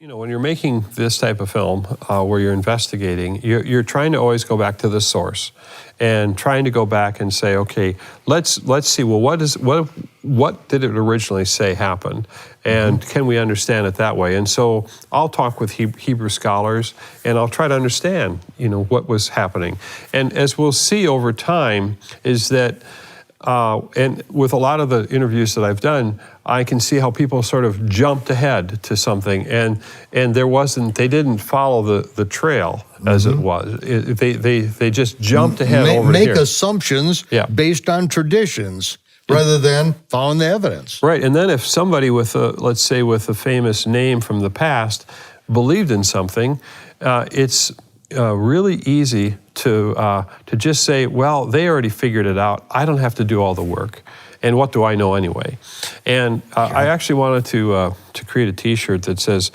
You know, when you're making this type of film where you're investigating, you're trying to always go back to the source and trying to go back and say, okay, let's see, well, what did it originally say happened? And can we understand it that way? And so I'll talk with Hebrew scholars and I'll try to understand, you know, what was happening. And as we'll see over time is that, and with a lot of the interviews that I've done, I can see how people sort of jumped ahead to something, and they didn't follow the trail as it was. They just jumped ahead over here. Make assumptions based on traditions rather than following the evidence. Right, and then if somebody with let's say with a famous name from the past believed in something, it's really easy to just say, well, they already figured it out. I don't have to do all the work. And what do I know anyway? And I actually wanted to create a T-shirt that says,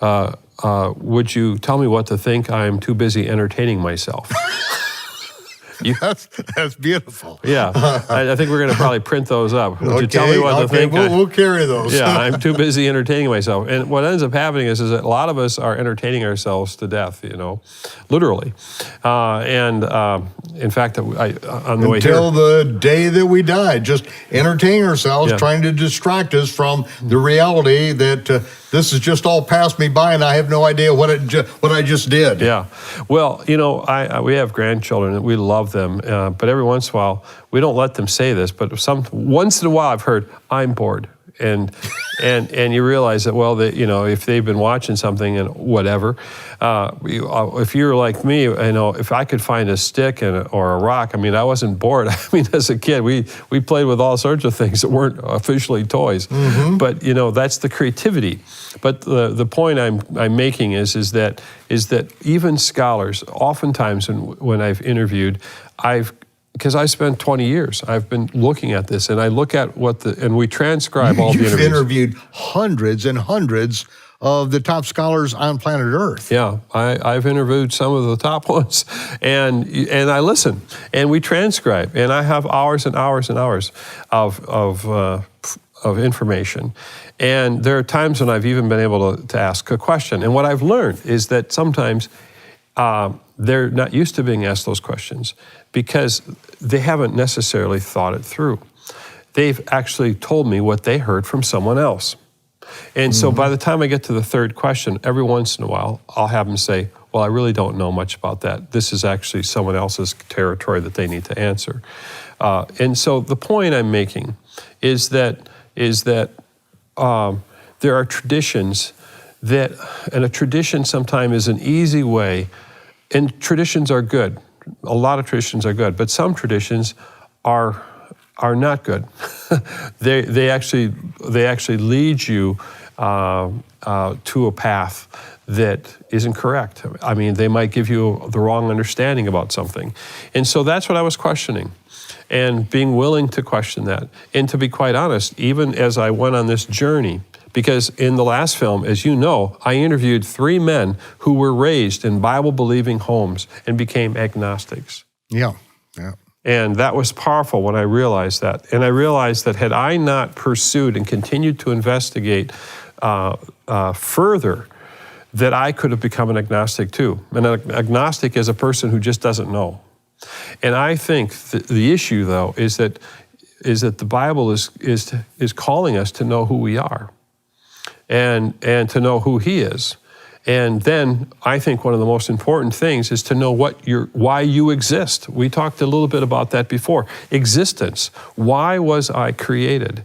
would you tell me what to think? I'm too busy entertaining myself. That's beautiful. Yeah, I think we're going to probably print those up. Would you tell me what to think? We'll carry those. Yeah, I'm too busy entertaining myself. And what ends up happening is that a lot of us are entertaining ourselves to death, you know, literally. In fact, on the way here, until the day that we die, just entertaining ourselves, trying to distract us from the reality that this has just all passed me by and I have no idea what I just did. Yeah. Well, you know, we have grandchildren and we love them, but every once in a while, we don't let them say this, but once in a while I've heard, I'm bored. And you realize that, well, you know, if they've been watching something and whatever, if you're like me, you know, if I could find a stick or a rock, I mean, I wasn't bored. I mean, as a kid, we played with all sorts of things that weren't officially toys. But you know, that's the creativity. But the point I'm making is that even scholars, oftentimes when I've interviewed, because I spent 20 years, I've been looking at this, and I look at and we transcribe all the interviews. You've interviewed hundreds and hundreds of the top scholars on planet Earth. Yeah, I've interviewed some of the top ones, and I listen, and we transcribe, and I have hours and hours and hours of information. And there are times when I've even been able to ask a question. And what I've learned is that sometimes they're not used to being asked those questions because they haven't necessarily thought it through. They've actually told me what they heard from someone else. And so by the time I get to the third question, every once in a while, I'll have them say, well, I really don't know much about that. This is actually someone else's territory that they need to answer. And so the point I'm making is that there are traditions and a tradition sometimes is an easy way, and traditions are good. A lot of traditions are good, but some traditions are not good. they actually lead you to a path that isn't correct. I mean, they might give you the wrong understanding about something. And so that's what I was questioning, and being willing to question that. And to be quite honest, even as I went on this journey, because in the last film, as you know, I interviewed 3 men who were raised in Bible-believing homes and became agnostics. Yeah. And that was powerful when I realized that. And I realized that had I not pursued and continued to investigate further, that I could have become an agnostic too. And an agnostic is a person who just doesn't know. And I think the issue, though, is that the Bible is calling us to know who we are and to know who He is. And then I think one of the most important things is to know why you exist. We talked a little bit about that before. Existence. Why was I created?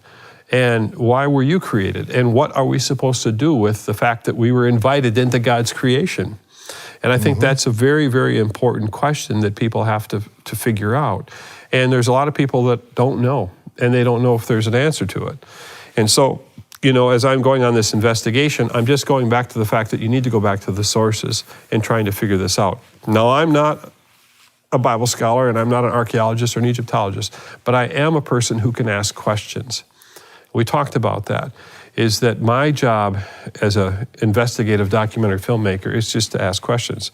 And why were you created? And what are we supposed to do with the fact that we were invited into God's creation? And I think that's a very, very important question that people have to figure out. And there's a lot of people that don't know, and they don't know if there's an answer to it. And so, you know, as I'm going on this investigation, I'm just going back to the fact that you need to go back to the sources and trying to figure this out. Now, I'm not a Bible scholar, and I'm not an archaeologist or an Egyptologist, but I am a person who can ask questions. We talked about that. is that my job as an investigative documentary filmmaker is just to ask questions.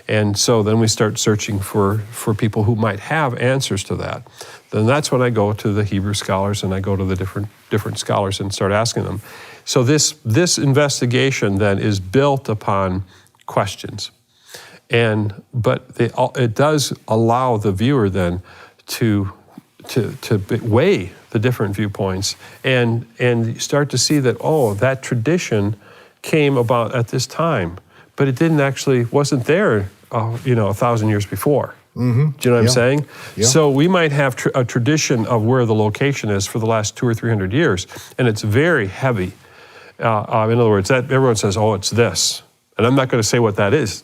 And so then we start searching for people who might have answers to that. Then that's when I go to the Hebrew scholars and I go to the different scholars and start asking them. So this investigation then is built upon questions. But it does allow the viewer then to weigh the different viewpoints and start to see that, oh, that tradition came about at this time, but it wasn't there, 1,000 years before. Mm-hmm. Do you know what I'm saying? Yeah. So we might have a tradition of where the location is for the last 200 or 300 years, and it's very heavy. In other words, that everyone says, oh, it's this. And I'm not going to say what that is.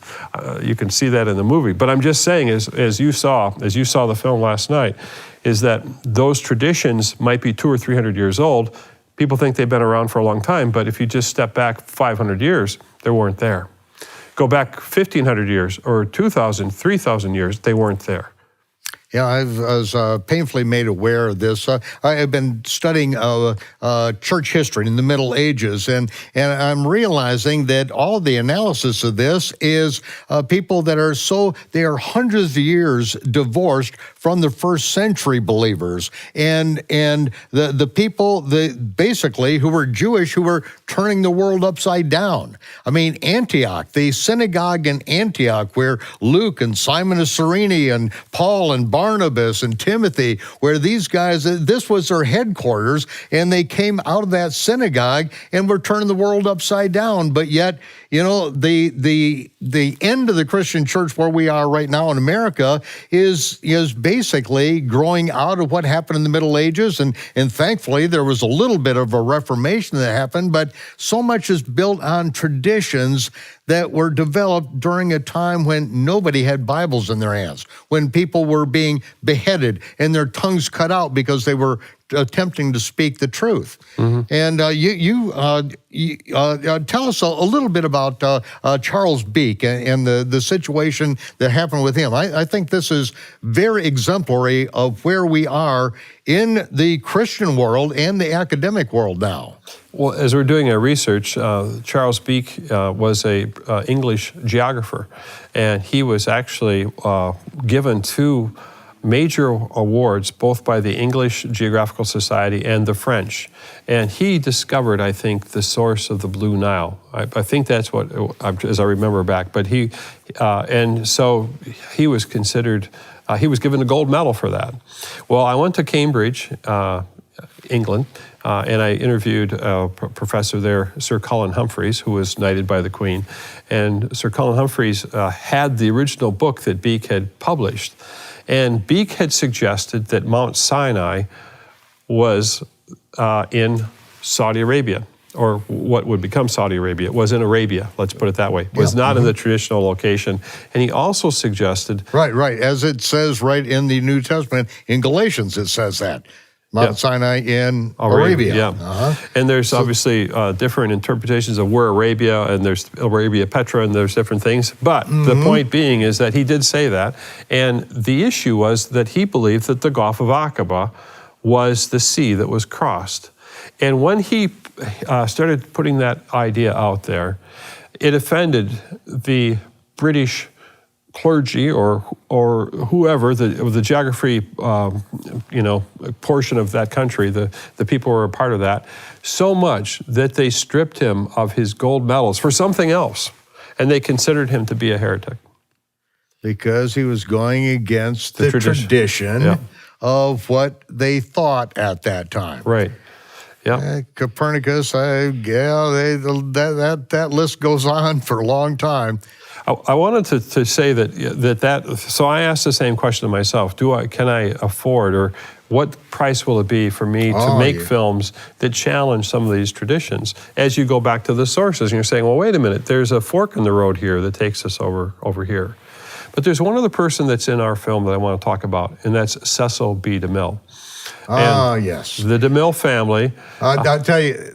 You can see that in the movie. But I'm just saying, as you saw the film last night, is that those traditions might be 200 or 300 years old. People think they've been around for a long time, but if you just step back 500 years, they weren't there. Go back 1,500 years or 2,000, 3,000 years, they weren't there. Yeah, I was painfully made aware of this. I have been studying church history in the Middle Ages, and I'm realizing that all the analysis of this is people that they are hundreds of years divorced from the first century believers, and the people basically who were Jewish who were turning the world upside down. I mean, Antioch, the synagogue in Antioch, where Luke and Simon of Cyrene and Paul and Barnabas and Timothy, where these guys, this was their headquarters, and they came out of that synagogue and were turning the world upside down. But yet, the end of the Christian church where we are right now in America is basically growing out of what happened in the Middle Ages, and thankfully there was a little bit of a Reformation that happened, but so much is built on traditions that were developed during a time when nobody had Bibles in their hands, when people were being beheaded and their tongues cut out because they were attempting to speak the truth. Mm-hmm. And you tell us a little bit about Charles Beek and the situation that happened with him. I think this is very exemplary of where we are in the Christian world and the academic world now. Well, as we're doing our research, Charles Beek was a English geographer, and he was actually given 2 major awards, both by the English Geographical Society and the French. And he discovered, I think, the source of the Blue Nile. I think that's what, as I remember back. But and so he was considered, he was given a gold medal for that. Well, I went to Cambridge, England, and I interviewed a professor there, Sir Colin Humphreys, who was knighted by the Queen. And Sir Colin Humphreys had the original book that Beek had published. And Beek had suggested that Mount Sinai was in Saudi Arabia, or what would become Saudi Arabia. It was in Arabia, let's put it that way. It was not in the traditional location. And he also suggested... Right. As it says right in the New Testament, in Galatians it says that. Mount Sinai in Arabia. Yeah. Uh-huh. And there's obviously different interpretations of where Arabia, and there's Arabia Petra, and there's different things. But the point being is that he did say that. And the issue was that he believed that the Gulf of Aqaba was the sea that was crossed. And when he started putting that idea out there, it offended the British clergy or whoever, the geography, portion of that country, the people who were a part of that, so much that they stripped him of his gold medals for something else, and they considered him to be a heretic. Because he was going against the tradition of what they thought at that time. Right. Yeah. Copernicus, that list goes on for a long time. I wanted to say that so I asked the same question to myself, can I afford, or what price will it be for me to make films that challenge some of these traditions? As you go back to the sources, and you're saying, well, wait a minute, there's a fork in the road here that takes us over here. But there's one other person that's in our film that I want to talk about, and that's Cecil B. DeMille. Yes. The DeMille family. I'll tell you,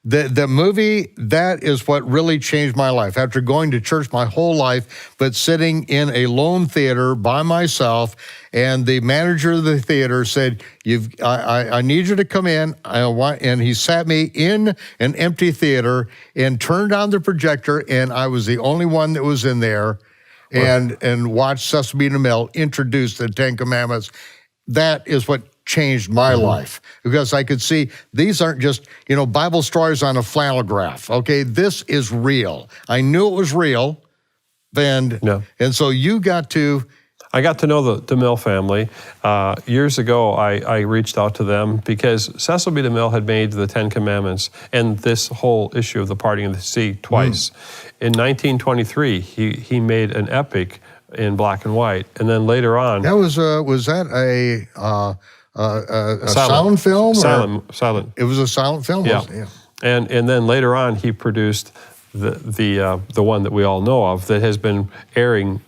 The movie, that is what really changed my life. After going to church my whole life, but sitting in a lone theater by myself, and the manager of the theater said, I need you to come in. And he sat me in an empty theater and turned on the projector, and I was the only one that was in there, and watched Cecil B. DeMille introduce the Ten Commandments. That is what changed my life, because I could see these aren't just, Bible stories on a flannel graph. Okay, this is real. I knew it was real, and so I got to know the DeMille family. Years ago, I reached out to them because Cecil B. DeMille had made the Ten Commandments and this whole issue of the parting of the sea twice. In 1923, he made an epic in black and white, and then later on, that was that a sound film? Silent. It was a silent film. Yeah. And then later on, he produced the one that we all know of that has been airing,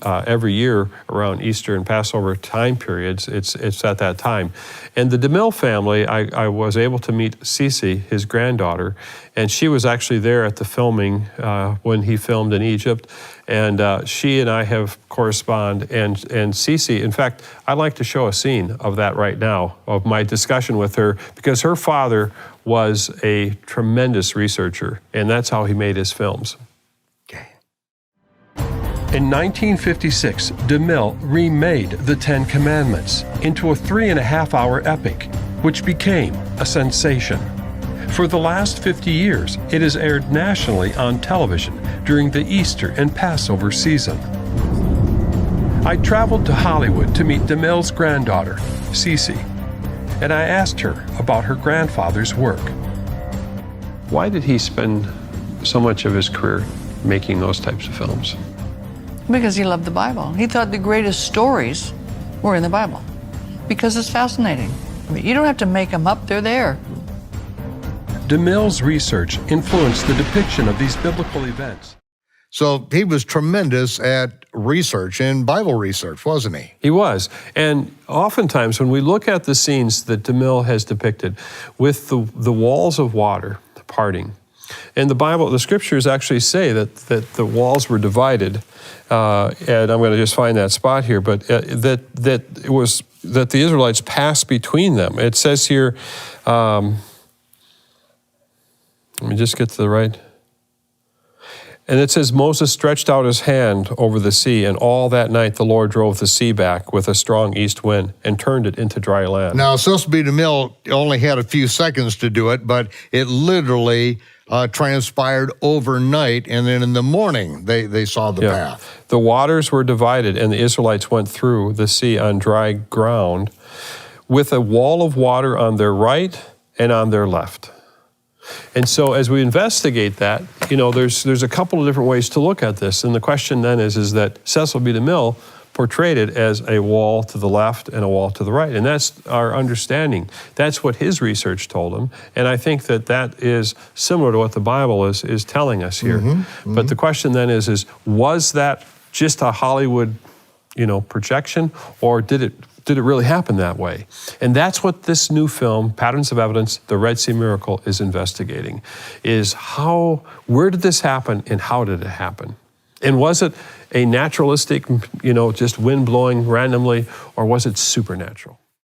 every year around Easter and Passover time periods. It's at that time. And the DeMille family, I was able to meet Cece, his granddaughter, and she was actually there at the filming when he filmed in Egypt. And she and I have corresponded, and Cece, in fact, I'd like to show a scene of that right now, of my discussion with her, because her father was a tremendous researcher, and that's how he made his films. In 1956, DeMille remade the Ten Commandments into a 3.5-hour epic, which became a sensation. For the last 50 years, it has aired nationally on television during the Easter and Passover season. I traveled to Hollywood to meet DeMille's granddaughter, Cece, and I asked her about her grandfather's work. Why did he spend so much of his career making those types of films? Because he loved the Bible. He thought the greatest stories were in the Bible because it's fascinating. I mean, you don't have to make them up, they're there. DeMille's research influenced the depiction of these biblical events. So he was tremendous at research and Bible research, wasn't he? He was. And oftentimes when we look at the scenes that DeMille has depicted with the walls of water parting, and the scriptures actually say that the walls were divided, and I'm going to just find that spot here, but that the Israelites passed between them. It says here, let me just get to the right. And it says, Moses stretched out his hand over the sea, and all that night the Lord drove the sea back with a strong east wind and turned it into dry land. Now, Cecil B. DeMille only had a few seconds to do it, but it literally transpired overnight, and then in the morning they saw the path. The waters were divided, and the Israelites went through the sea on dry ground with a wall of water on their right and on their left. And so as we investigate that, there's a couple of different ways to look at this. And the question then is that Cecil B. DeMille portrayed it as a wall to the left and a wall to the right. And that's our understanding. That's what his research told him. And I think that is similar to what the Bible is telling us here. But the question then is was that just a Hollywood, projection, or did it really happen that way? And that's what this new film, Patterns of Evidence, The Red Sea Miracle, is investigating, is where did this happen and how did it happen? And was it a naturalistic, just wind blowing randomly, or was it supernatural?